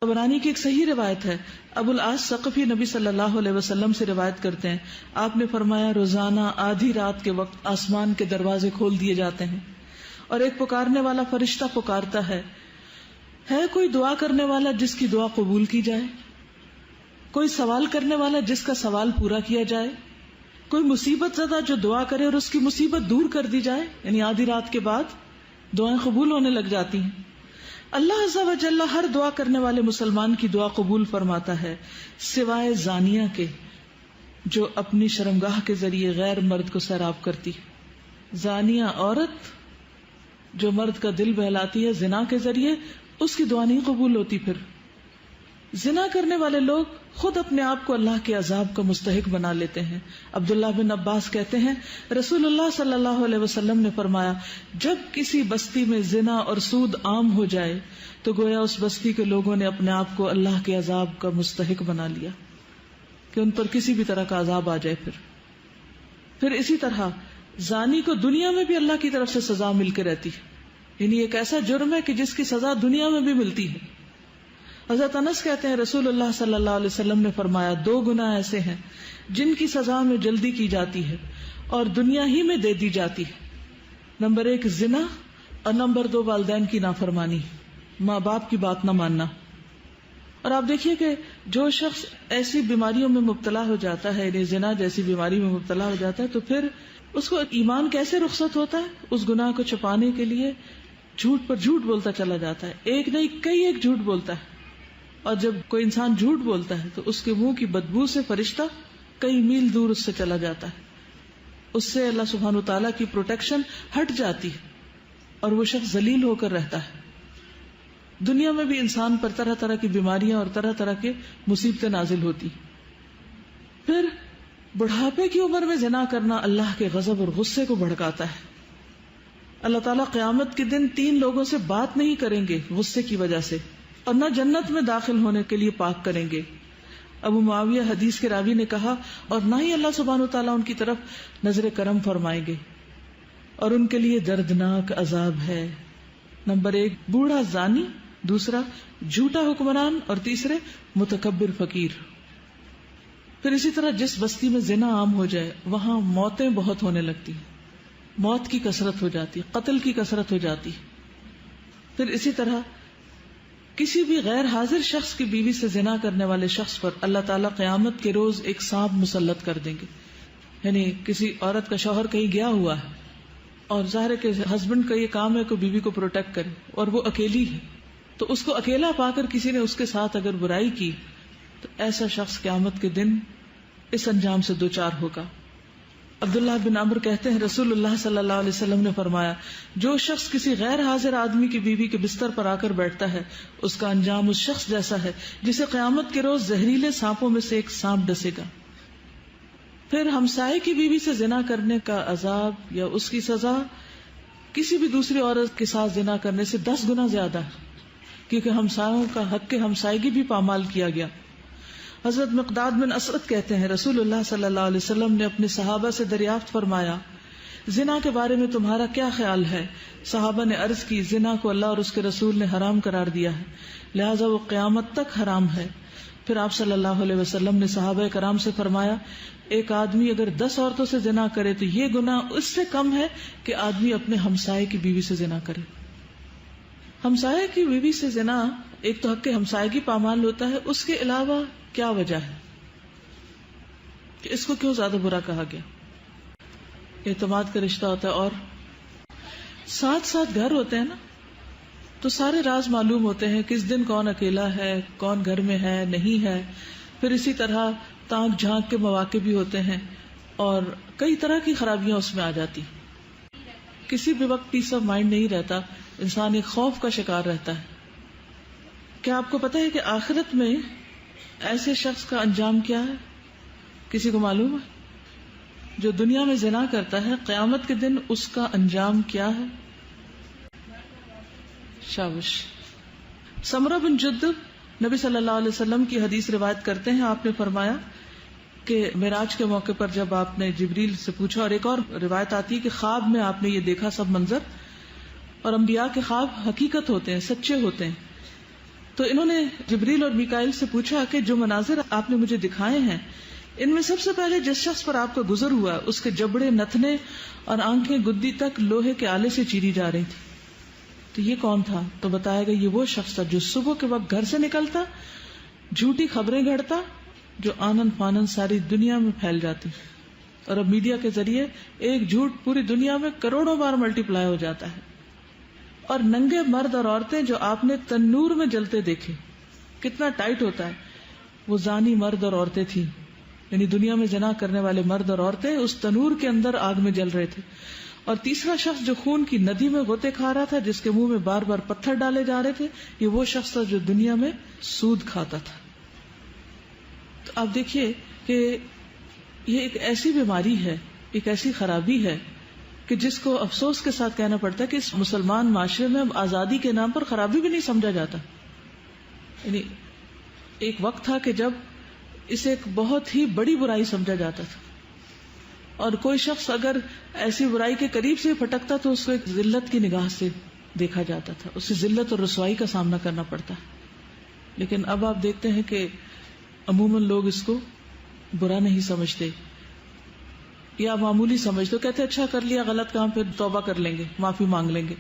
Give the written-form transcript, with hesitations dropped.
طبرانی کی ایک صحیح روایت ہے، ابو العاص ثقفی نبی صلی اللہ علیہ وسلم سے روایت کرتے ہیں، آپ نے فرمایا روزانہ آدھی رات کے وقت آسمان کے دروازے کھول دیے جاتے ہیں اور ایک پکارنے والا فرشتہ پکارتا ہے کوئی دعا کرنے والا جس کی دعا قبول کی جائے، کوئی سوال کرنے والا جس کا سوال پورا کیا جائے، کوئی مصیبت زدہ جو دعا کرے اور اس کی مصیبت دور کر دی جائے. یعنی آدھی رات کے بعد دعائیں قبول ہونے لگ جاتی ہیں. اللہ عز و جل ہر دعا کرنے والے مسلمان کی دعا قبول فرماتا ہے سوائے زانیہ کے جو اپنی شرمگاہ کے ذریعے غیر مرد کو سیراب کرتی. زانیہ عورت جو مرد کا دل بہلاتی ہے زنا کے ذریعے، اس کی دعا نہیں قبول ہوتی. پھر زنا کرنے والے لوگ خود اپنے آپ کو اللہ کے عذاب کا مستحق بنا لیتے ہیں. عبداللہ بن عباس کہتے ہیں رسول اللہ صلی اللہ علیہ وسلم نے فرمایا جب کسی بستی میں زنا اور سود عام ہو جائے تو گویا اس بستی کے لوگوں نے اپنے آپ کو اللہ کے عذاب کا مستحق بنا لیا کہ ان پر کسی بھی طرح کا عذاب آ جائے. پھر اسی طرح زانی کو دنیا میں بھی اللہ کی طرف سے سزا مل کے رہتی ہے. یعنی ایک ایسا جرم ہے کہ جس کی سزا دنیا میں بھی ملتی ہے. حضرت انس کہتے ہیں رسول اللہ صلی اللہ علیہ وسلم نے فرمایا 2 گناہ ایسے ہیں جن کی سزا میں جلدی کی جاتی ہے اور دنیا ہی میں دے دی جاتی ہے. نمبر 1 زنا اور نمبر 2 والدین کی نافرمانی، ماں باپ کی بات نہ ماننا. اور آپ دیکھیے کہ جو شخص ایسی بیماریوں میں مبتلا ہو جاتا ہے، یعنی زنا جیسی بیماری میں مبتلا ہو جاتا ہے، تو پھر اس کو ایمان کیسے رخصت ہوتا ہے؟ اس گناہ کو چھپانے کے لیے جھوٹ پر جھوٹ بولتا چلا جاتا ہے. ایک نہیں کئی ایک جھوٹ بولتا ہے. اور جب کوئی انسان جھوٹ بولتا ہے تو اس کے منہ کی بدبو سے فرشتہ کئی میل دور اس سے چلا جاتا ہے. اس سے اللہ سبحانہ وتعالیٰ کی پروٹیکشن ہٹ جاتی ہے اور وہ شخص ذلیل ہو کر رہتا ہے. دنیا میں بھی انسان پر طرح طرح کی بیماریاں اور طرح طرح کے مصیبتیں نازل ہوتی. پھر بڑھاپے کی عمر میں زنا کرنا اللہ کے غضب اور غصے کو بھڑکاتا ہے. اللہ تعالیٰ قیامت کے دن 3 لوگوں سے بات نہیں کریں گے غصے کی وجہ سے، اور نہ جنت میں داخل ہونے کے لیے پاک کریں گے. ابو معاویہ حدیث کے راوی نے کہا اور نہ ہی اللہ سبحانہ وتعالیٰ ان کی طرف نظر کرم فرمائیں گے اور ان کے لیے دردناک عذاب ہے. نمبر 1 بوڑھا زانی، دوسرا جھوٹا حکمران، اور تیسرے متکبر فقیر. پھر اسی طرح جس بستی میں زنا عام ہو جائے وہاں موتیں بہت ہونے لگتی ہیں، موت کی کثرت ہو جاتی، قتل کی کثرت ہو جاتی. پھر اسی طرح کسی بھی غیر حاضر شخص کی بیوی سے زنا کرنے والے شخص پر اللہ تعالیٰ قیامت کے روز ایک سانپ مسلط کر دیں گے. یعنی کسی عورت کا شوہر کہیں گیا ہوا ہے اور ظاہر ہے کہ ہسبینڈ کا یہ کام ہے کہ بیوی کو پروٹیکٹ کرے اور وہ اکیلی ہے، تو اس کو اکیلا پا کر کسی نے اس کے ساتھ اگر برائی کی تو ایسا شخص قیامت کے دن اس انجام سے دوچار ہوگا. عبداللہ بن عمرو کہتے ہیں رسول اللہ صلی اللہ علیہ وسلم نے فرمایا جو شخص کسی غیر حاضر آدمی کی بیوی کے بستر پر آ کر بیٹھتا ہے اس کا انجام اس شخص جیسا ہے جسے قیامت کے روز زہریلے سانپوں میں سے ایک سانپ ڈسے گا. پھر ہمسائے کی بیوی سے زنا کرنے کا عذاب یا اس کی سزا کسی بھی دوسری عورت کے ساتھ زنا کرنے سے 10 گنا زیادہ ہے، کیونکہ ہمسایوں کا حق ہمسائیگی بھی پامال کیا گیا. حضرت مقداد بن اسود کہتے ہیں رسول اللہ صلی اللہ علیہ وسلم نے اپنے صحابہ سے دریافت فرمایا زنا کے بارے میں تمہارا کیا خیال ہے؟ صحابہ نے عرض کی زنا کو اللہ اور اس کے رسول نے حرام قرار دیا ہے، لہذا وہ قیامت تک حرام ہے. پھر آپ صلی اللہ علیہ وسلم نے صحابہ کرام سے فرمایا ایک آدمی اگر 10 عورتوں سے زنا کرے تو یہ گناہ اس سے کم ہے کہ آدمی اپنے ہمسائے کی بیوی سے زنا کرے. ہمسائے کی بیوی سے زنا ایک تو حق ہمسائیگی پامال ہوتا ہے، اس کے علاوہ کیا وجہ ہے کہ اس کو کیوں زیادہ برا کہا گیا؟ اعتماد کا رشتہ ہوتا ہے اور ساتھ ساتھ گھر ہوتے ہیں نا، تو سارے راز معلوم ہوتے ہیں، کس دن کون اکیلا ہے، کون گھر میں ہے نہیں ہے. پھر اسی طرح تانک جھانک کے مواقع بھی ہوتے ہیں اور کئی طرح کی خرابیاں اس میں آ جاتی. کسی بھی وقت پیس آف مائنڈ نہیں رہتا، انسان ایک خوف کا شکار رہتا ہے. کیا آپ کو پتا ہے کہ آخرت میں ایسے شخص کا انجام کیا ہے؟ کسی کو معلوم ہے؟ جو دنیا میں زنا کرتا ہے قیامت کے دن اس کا انجام کیا ہے؟ شابش. سمرہ بن جندب نبی صلی اللہ علیہ وسلم کی حدیث روایت کرتے ہیں، آپ نے فرمایا کہ معراج کے موقع پر جب آپ نے جبریل سے پوچھا، اور ایک اور روایت آتی ہے کہ خواب میں آپ نے یہ دیکھا سب منظر، اور انبیاء کے خواب حقیقت ہوتے ہیں، سچے ہوتے ہیں. تو انہوں نے جبریل اور میکائیل سے پوچھا کہ جو مناظر آپ نے مجھے دکھائے ہیں ان میں سب سے پہلے جس شخص پر آپ کا گزر ہوا اس کے جبڑے نتنے اور آنکھیں گدی تک لوہے کے آلے سے چیری جا رہی تھی، تو یہ کون تھا؟ تو بتایا گیا یہ وہ شخص تھا جو صبح کے وقت گھر سے نکلتا، جھوٹی خبریں گھڑتا جو آنن فانن ساری دنیا میں پھیل جاتی، اور اب میڈیا کے ذریعے ایک جھوٹ پوری دنیا میں کروڑوں بار ملٹی پلائی ہو جاتا ہے، اور ننگے مرد اور عورتیں جو آپ نے تنور میں جلتے دیکھے، کتنا ٹائٹ ہوتا ہے، وہ زانی مرد اور عورتیں تھیں، یعنی دنیا میں زنا کرنے والے مرد اور عورتیں اس تنور کے اندر آگ میں جل رہے تھے۔ اور تیسرا شخص جو خون کی ندی میں غوطے کھا رہا تھا، جس کے منہ میں بار بار پتھر ڈالے جا رہے تھے، یہ وہ شخص تھا جو دنیا میں سود کھاتا تھا۔ تو آپ دیکھیے کہ یہ ایک ایسی بیماری ہے، ایک ایسی خرابی ہے کہ جس کو افسوس کے ساتھ کہنا پڑتا ہے کہ اس مسلمان معاشرے میں اب آزادی کے نام پر خرابی بھی نہیں سمجھا جاتا۔ یعنی ایک وقت تھا کہ جب اسے ایک بہت ہی بڑی برائی سمجھا جاتا تھا، اور کوئی شخص اگر ایسی برائی کے قریب سے پھٹکتا تو اس کو ایک ذلت کی نگاہ سے دیکھا جاتا تھا، اسے ذلت اور رسوائی کا سامنا کرنا پڑتا ہے۔ لیکن اب آپ دیکھتے ہیں کہ عموماً لوگ اس کو برا نہیں سمجھتے یا معمولی سمجھتے، کہتے اچھا کر لیا غلط کام، پھر توبہ کر لیں گے، معافی مانگ لیں گے۔